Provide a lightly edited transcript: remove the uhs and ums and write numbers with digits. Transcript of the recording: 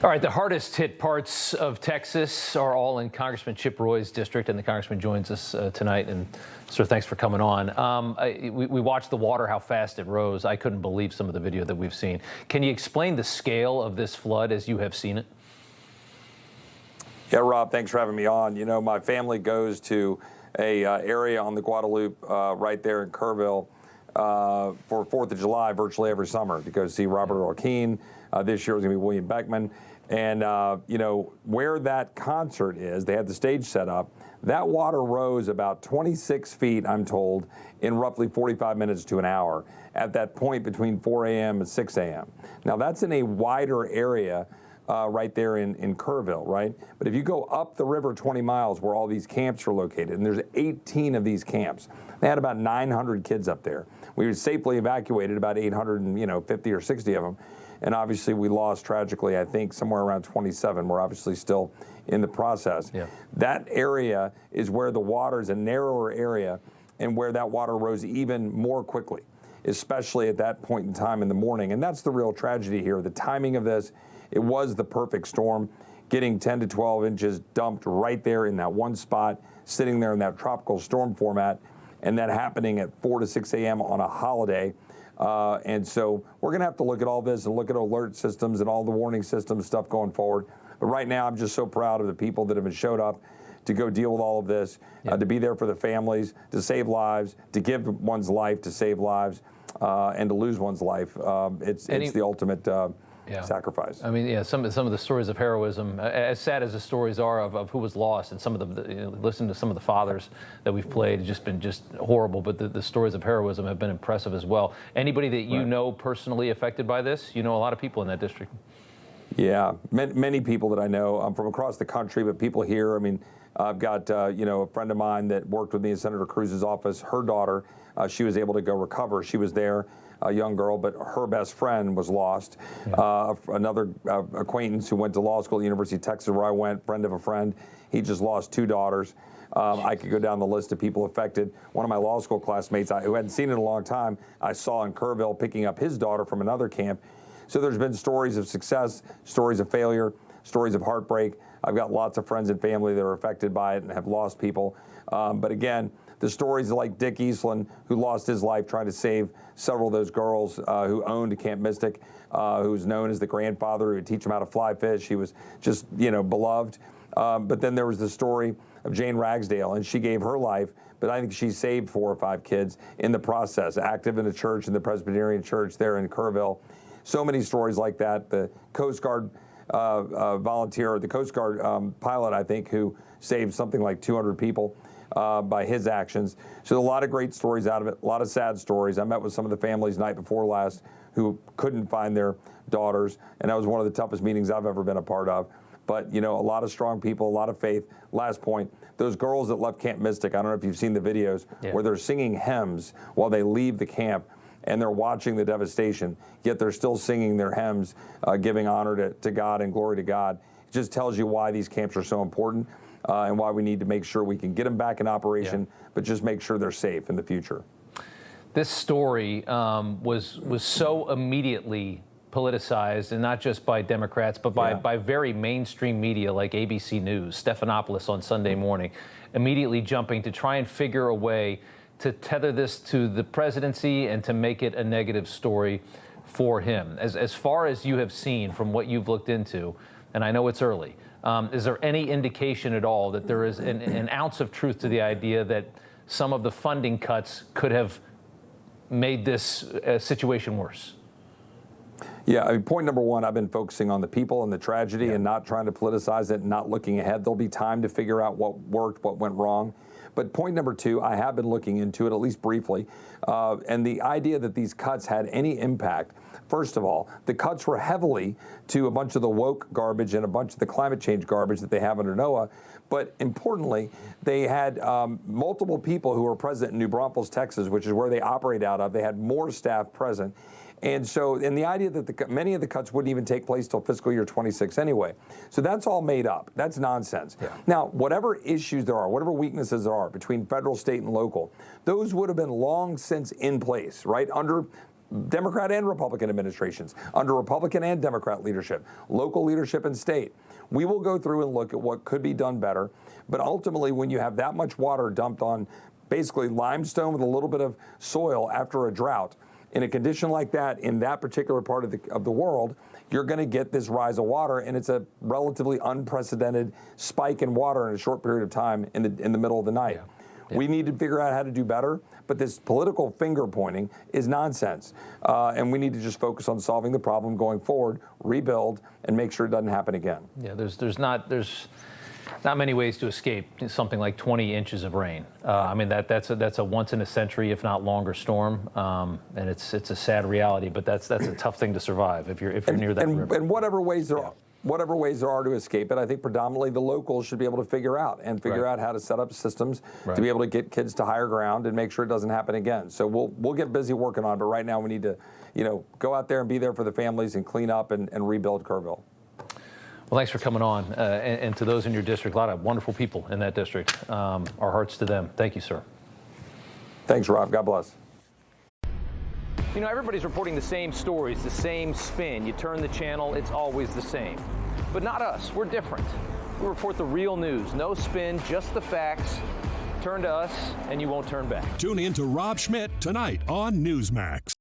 All right, the hardest hit parts of Texas are all in Congressman Chip Roy's district, and the congressman joins us tonight. And sir, thanks for coming on. We watched the water, how fast it rose. I couldn't believe some of the video that we've seen. Can you explain the scale of this flood as you have seen it? Yeah, Rob, thanks for having me on. You know, my family goes to a area on the Guadalupe right there in Kerrville for 4th of July virtually every summer to go see Robert Earl Keen. This year it was going to be William Beckman. And, you know, where that concert is, they had the stage set up. That water rose about 26 feet, I'm told, in roughly 45 minutes to an hour at that point between 4 a.m. and 6 a.m. Now, that's in a wider area right there in Kerrville, right? But if you go up the river 20 miles where all these camps are located, and there's 18 of these camps, they had about 900 kids up there. We safely evacuated about 850 or 60 of them. And obviously we lost tragically, I think, somewhere around 27. We're obviously still in the process. Yeah. That area is where the water is a narrower area and where that water rose even more quickly, especially at that point in time in the morning. And that's the real tragedy here. The timing of this, it was the perfect storm, getting 10 to 12 inches dumped right there in that one spot, sitting there in that tropical storm format, and that happening at 4 to 6 a.m. on a holiday. And so we're going to have to look at all this and look at alert systems and all the warning systems stuff going forward. But right now, I'm just so proud of the people that have showed up to go deal with all of this, to be there for the families, to save lives, to give one's life to save lives, and to lose one's life. It's the ultimate sacrifice. I mean, yeah, some of the stories of heroism, as sad as the stories are of who was lost, and some of the listen to some of the fathers that we've played, it's just been horrible. But the stories of heroism have been impressive as well. Anybody that you know personally affected by this? You know a lot of people in that district. Yeah, many people that I know from across the country, but people here. I mean, I've got a friend of mine that worked with me in Senator Cruz's office. Her daughter, she was able to go recover. She was there. A young girl, but her best friend was lost. Another acquaintance who went to law school at the University of Texas, where I went, friend of a friend, he just lost 2 daughters. I could go down the list of people affected. One of my law school classmates, who hadn't seen in a long time, I saw in Kerrville picking up his daughter from another camp. So there's been stories of success, stories of failure, stories of heartbreak. I've got lots of friends and family that are affected by it and have lost people. But again, the stories like Dick Eastland, who lost his life trying to save several of those girls who owned Camp Mystic, who's known as the grandfather who would teach them how to fly fish. He was just, beloved. But then there was the story of Jane Ragsdale, and she gave her life, but I think she saved 4 or 5 kids in the process, active in the church, in the Presbyterian church there in Kerrville. So many stories like that. The Coast Guard volunteer, the Coast Guard pilot, I think, who saved something like 200 people. By his actions. So a lot of great stories out of it, a lot of sad stories. I met with some of the families night before last who couldn't find their daughters, and that was one of the toughest meetings I've ever been a part of. But, a lot of strong people, a lot of faith. Last point, those girls that left Camp Mystic, I don't know if you've seen the videos, where they're singing hymns while they leave the camp, and they're watching the devastation, yet they're still singing their hymns, giving honor to God and glory to God. It just tells you why these camps are so important. And why we need to make sure we can get them back in operation, but just make sure they're safe in the future. This story was so immediately politicized, and not just by Democrats, but by very mainstream media like ABC News, Stephanopoulos on Sunday morning, immediately jumping to try and figure a way to tether this to the presidency and to make it a negative story for him. As far as you have seen from what you've looked into, and I know it's early, is there any indication at all that there is an ounce of truth to the idea that some of the funding cuts could have made this situation worse? Yeah, I mean, point number one, I've been focusing on the people and the tragedy and not trying to politicize it and not looking ahead. There'll be time to figure out what worked, what went wrong. But point number two, I have been looking into it, at least briefly, and the idea that these cuts had any impact. First of all, the cuts were heavily to a bunch of the woke garbage and a bunch of the climate change garbage that they have under NOAA. But importantly, they had multiple people who were present in New Braunfels, Texas, which is where they operate out of. They had more staff present. And so, and the idea that many of the cuts wouldn't even take place till fiscal year 26 anyway. So that's all made up. That's nonsense. Yeah. Now, whatever issues there are, whatever weaknesses there are between federal, state, and local, those would have been long since in place, right? Under Democrat and Republican administrations, under Republican and Democrat leadership, local leadership and state. We will go through and look at what could be done better. But ultimately, when you have that much water dumped on basically limestone with a little bit of soil after a drought, in a condition like that, in that particular part of the world, you're going to get this rise of water, and it's a relatively unprecedented spike in water in a short period of time in the middle of the night. Yeah. We need to figure out how to do better, but this political finger pointing is nonsense, and we need to just focus on solving the problem going forward, rebuild, and make sure it doesn't happen again. Yeah, there's not many ways to escape something like 20 inches of rain. I mean, that's a once in a century, if not longer, storm, and it's a sad reality. But that's a tough thing to survive if you're near that river. And whatever ways there are to escape it, I think predominantly the locals should be able to figure out how to set up systems to be able to get kids to higher ground and make sure it doesn't happen again. So we'll get busy working on it. But right now we need to, go out there and be there for the families and clean up and rebuild Kerrville. Well, thanks for coming on. And to those in your district, a lot of wonderful people in that district. Our hearts to them. Thank you, sir. Thanks, Rob. God bless. Everybody's reporting the same stories, the same spin. You turn the channel, it's always the same. But not us. We're different. We report the real news. No spin, just the facts. Turn to us, and you won't turn back. Tune in to Rob Schmidt tonight on Newsmax.